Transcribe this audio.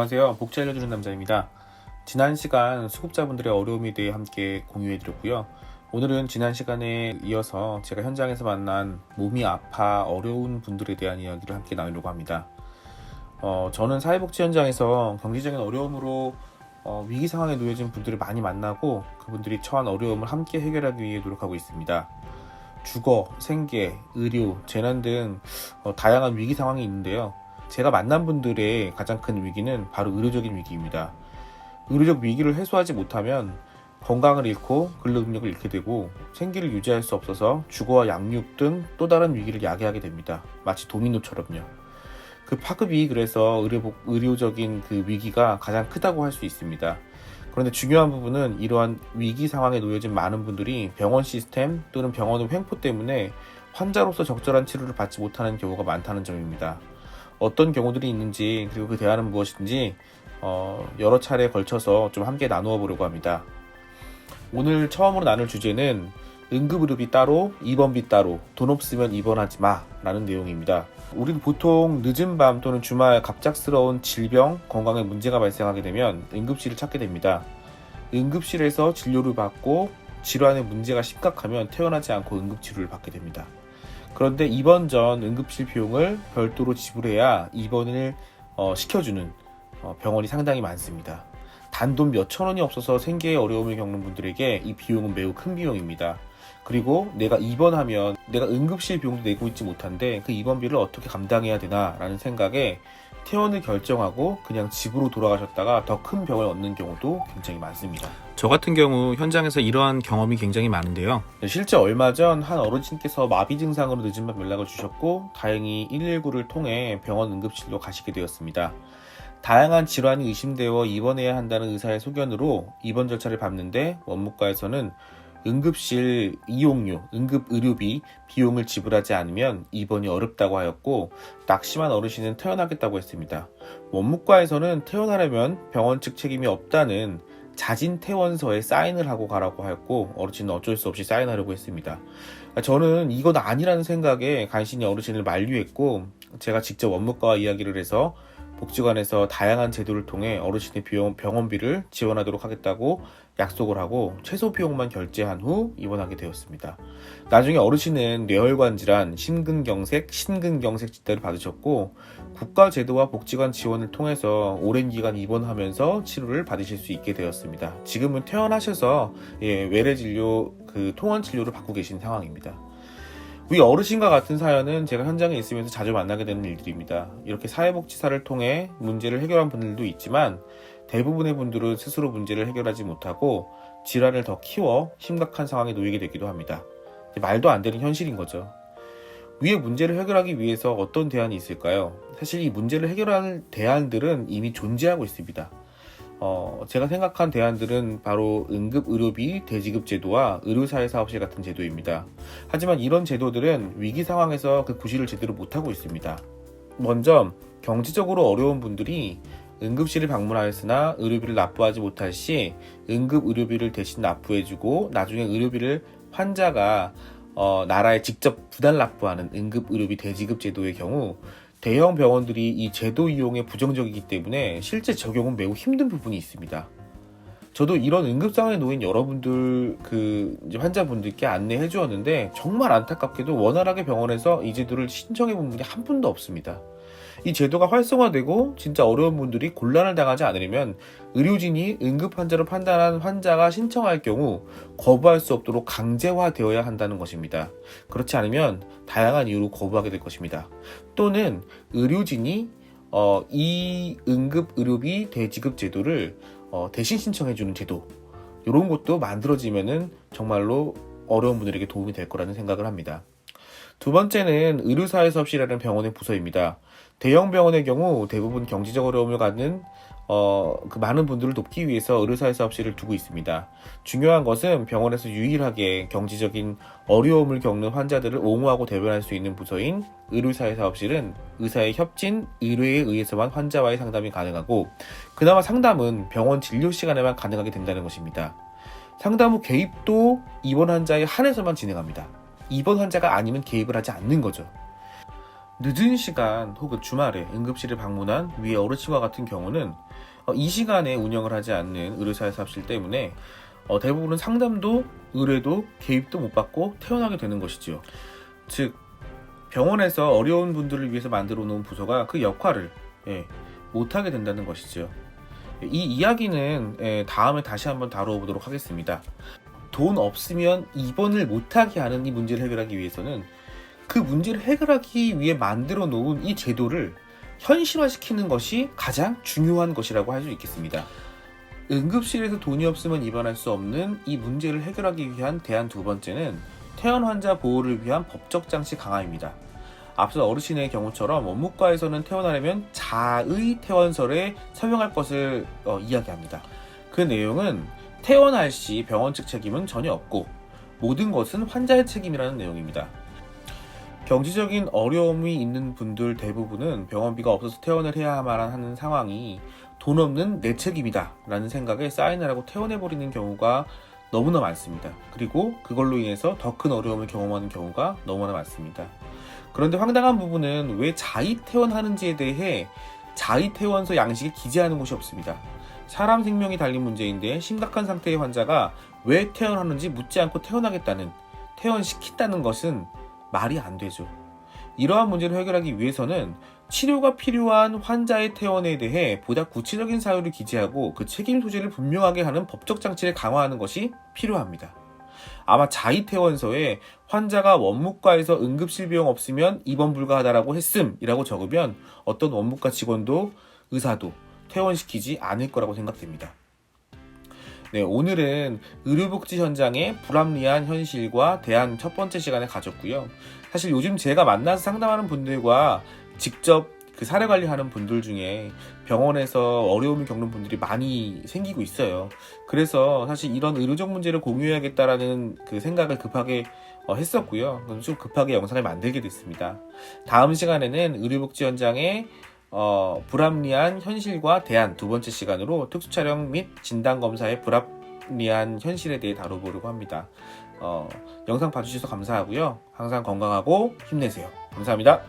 안녕하세요. 복지 알려주는 남자입니다. 지난 시간 수급자분들의 어려움에 대해 함께 공유해드렸고요. 오늘은 지난 시간에 이어서 제가 현장에서 만난 몸이 아파 어려운 분들에 대한 이야기를 함께 나누려고 합니다. 저는 사회복지 현장에서 경제적인 어려움으로 위기 상황에 놓여진 분들을 많이 만나고 그분들이 처한 어려움을 함께 해결하기 위해 노력하고 있습니다. 주거, 생계, 의료, 재난 등 다양한 위기 상황이 있는데요. 제가 만난 분들의 가장 큰 위기는 바로 의료적인 위기입니다. 의료적 위기를 해소하지 못하면 건강을 잃고 근로 능력을 잃게 되고 생계를 유지할 수 없어서 주거와 양육 등 또 다른 위기를 야기하게 됩니다. 마치 도미노처럼요. 그 파급이 그래서 의료적인 그 위기가 가장 크다고 할 수 있습니다. 그런데 중요한 부분은 이러한 위기 상황에 놓여진 많은 분들이 병원 시스템 또는 병원의 횡포 때문에 환자로서 적절한 치료를 받지 못하는 경우가 많다는 점입니다. 어떤 경우들이 있는지 그리고 그 대안은 무엇인지 여러 차례에 걸쳐서 좀 함께 나누어 보려고 합니다. 오늘 처음으로 나눌 주제는 응급의료비 따로, 입원비 따로, 돈 없으면 입원하지 마 라는 내용입니다. 우리는 보통 늦은 밤 또는 주말 갑작스러운 질병, 건강에 문제가 발생하게 되면 응급실을 찾게 됩니다. 응급실에서 진료를 받고 질환의 문제가 심각하면 퇴원하지 않고 응급치료를 받게 됩니다. 그런데 입원 전 응급실 비용을 별도로 지불해야 입원을 시켜주는 병원이 상당히 많습니다. 단돈 몇천 원이 없어서 생계에 어려움을 겪는 분들에게 이 비용은 매우 큰 비용입니다. 그리고 내가 입원하면 내가 응급실 비용도 내고 있지 못한데 그 입원비를 어떻게 감당해야 되나 라는 생각에 퇴원을 결정하고 그냥 집으로 돌아가셨다가 더 큰 병을 얻는 경우도 굉장히 많습니다. 저 같은 경우 현장에서 이러한 경험이 굉장히 많은데요. 실제 얼마 전 한 어르신께서 마비 증상으로 늦은 밤 연락을 주셨고 다행히 119를 통해 병원 응급실로 가시게 되었습니다. 다양한 질환이 의심되어 입원해야 한다는 의사의 소견으로 입원 절차를 밟는데 원무과에서는 응급실 이용료, 응급의료비 비용을 지불하지 않으면 입원이 어렵다고 하였고 낙심한 어르신은 퇴원하겠다고 했습니다. 원무과에서는 퇴원하려면 병원 측 책임이 없다는 자진 퇴원서에 사인을 하고 가라고 하였고 어르신은 어쩔 수 없이 사인하려고 했습니다. 저는 이건 아니라는 생각에 간신히 어르신을 만류했고 제가 직접 원무과와 이야기를 해서 복지관에서 다양한 제도를 통해 어르신의 병원비를 지원하도록 하겠다고 약속을 하고 최소 비용만 결제한 후 입원하게 되었습니다. 나중에 어르신은 뇌혈관 질환, 심근경색, 신근경색 진단을 받으셨고 국가 제도와 복지관 지원을 통해서 오랜 기간 입원하면서 치료를 받으실 수 있게 되었습니다. 지금은 퇴원하셔서 외래 진료, 통원 진료를 받고 계신 상황입니다. 위 어르신과 같은 사연은 제가 현장에 있으면서 자주 만나게 되는 일들입니다. 이렇게 사회복지사를 통해 문제를 해결한 분들도 있지만 대부분의 분들은 스스로 문제를 해결하지 못하고 질환을 더 키워 심각한 상황에 놓이게 되기도 합니다. 말도 안 되는 현실인 거죠. 위의 문제를 해결하기 위해서 어떤 대안이 있을까요? 사실 이 문제를 해결할 대안들은 이미 존재하고 있습니다. 제가 생각한 대안들은 바로 응급의료비 대지급 제도와 의료사회사업실 같은 제도입니다. 하지만 이런 제도들은 위기 상황에서 그 구실을 제대로 못하고 있습니다. 먼저 경제적으로 어려운 분들이 응급실을 방문하였으나 의료비를 납부하지 못할 시 응급의료비를 대신 납부해주고 나중에 의료비를 환자가 나라에 직접 부담 납부하는 응급의료비 대지급 제도의 경우 대형 병원들이 이 제도 이용에 부정적이기 때문에 실제 적용은 매우 힘든 부분이 있습니다. 저도 이런 응급 상황에 놓인 여러분들 이제 환자분들께 안내해 주었는데 정말 안타깝게도 원활하게 병원에서 이 제도를 신청해 본 분이 한 분도 없습니다. 이 제도가 활성화되고 진짜 어려운 분들이 곤란을 당하지 않으려면 의료진이 응급 환자로 판단한 환자가 신청할 경우 거부할 수 없도록 강제화되어야 한다는 것입니다. 그렇지 않으면 다양한 이유로 거부하게 될 것입니다. 또는 의료진이 이 응급의료비 대지급 제도를 대신 신청해주는 제도, 이런 것도 만들어지면은 정말로 어려운 분들에게 도움이 될 거라는 생각을 합니다. 두 번째는 의료사회사업실이라는 병원의 부서입니다. 대형 병원의 경우 대부분 경제적 어려움을 갖는 그 많은 분들을 돕기 위해서 의료사회사업실을 두고 있습니다. 중요한 것은 병원에서 유일하게 경제적인 어려움을 겪는 환자들을 옹호하고 대변할 수 있는 부서인 의료사회사업실은 의사의 협진, 의뢰에 의해서만 환자와의 상담이 가능하고 그나마 상담은 병원 진료 시간에만 가능하게 된다는 것입니다. 상담 후 개입도 입원 환자에 한해서만 진행합니다. 입원 환자가 아니면 개입을 하지 않는 거죠. 늦은 시간 혹은 주말에 응급실을 방문한 위의 어르신과 같은 경우는 이 시간에 운영을 하지 않는 의료사의 삽실 때문에 대부분은 상담도 의뢰도 개입도 못 받고 퇴원하게 되는 것이지요. 즉 병원에서 어려운 분들을 위해서 만들어 놓은 부서가 그 역할을 못하게 된다는 것이죠. 이 이야기는 다음에 다시 한번 다뤄보도록 하겠습니다. 돈 없으면 입원을 못하게 하는 이 문제를 해결하기 위해서는 그 문제를 해결하기 위해 만들어 놓은 이 제도를 현실화시키는 것이 가장 중요한 것이라고 할 수 있겠습니다. 응급실에서 돈이 없으면 입원할 수 없는 이 문제를 해결하기 위한 대안 두 번째는 퇴원 환자 보호를 위한 법적 장치 강화입니다. 앞서 어르신의 경우처럼 원무과에서는 퇴원하려면 자의 퇴원서를 서명할 것을 이야기합니다. 그 내용은 퇴원할 시 병원 측 책임은 전혀 없고 모든 것은 환자의 책임이라는 내용입니다. 경제적인 어려움이 있는 분들 대부분은 병원비가 없어서 퇴원을 해야만 하는 상황이 돈 없는 내 책임이다 라는 생각에 사인을 하고 퇴원해버리는 경우가 너무나 많습니다. 그리고 그걸로 인해서 더 큰 어려움을 경험하는 경우가 너무나 많습니다. 그런데 황당한 부분은 왜 자의 퇴원하는지에 대해 자의 퇴원서 양식에 기재하는 곳이 없습니다. 사람 생명이 달린 문제인데 심각한 상태의 환자가 왜 퇴원하는지 묻지 않고 퇴원하겠다는, 퇴원시킨다는 것은 말이 안 되죠. 이러한 문제를 해결하기 위해서는 치료가 필요한 환자의 퇴원에 대해 보다 구체적인 사유를 기재하고 그 책임 소재를 분명하게 하는 법적 장치를 강화하는 것이 필요합니다. 아마 자의 퇴원서에 환자가 원무과에서 응급실 비용 없으면 입원 불가하다라고 했음이라고 적으면 어떤 원무과 직원도 의사도 퇴원시키지 않을 거라고 생각됩니다. 네, 오늘은 의료복지 현장의 불합리한 현실과 대한 첫 번째 시간을 가졌고요. 사실 요즘 제가 만나서 상담하는 분들과 직접 그 사례 관리하는 분들 중에 병원에서 어려움을 겪는 분들이 많이 생기고 있어요. 그래서 사실 이런 의료적 문제를 공유해야겠다라는 그 생각을 급하게 했었고요. 좀 급하게 영상을 만들게 됐습니다. 다음 시간에는 의료복지 현장의 불합리한 현실과 대안 두 번째 시간으로 특수촬영 및 진단검사의 불합리한 현실에 대해 다뤄보려고 합니다. 영상 봐주셔서 감사하고요. 항상 건강하고 힘내세요. 감사합니다.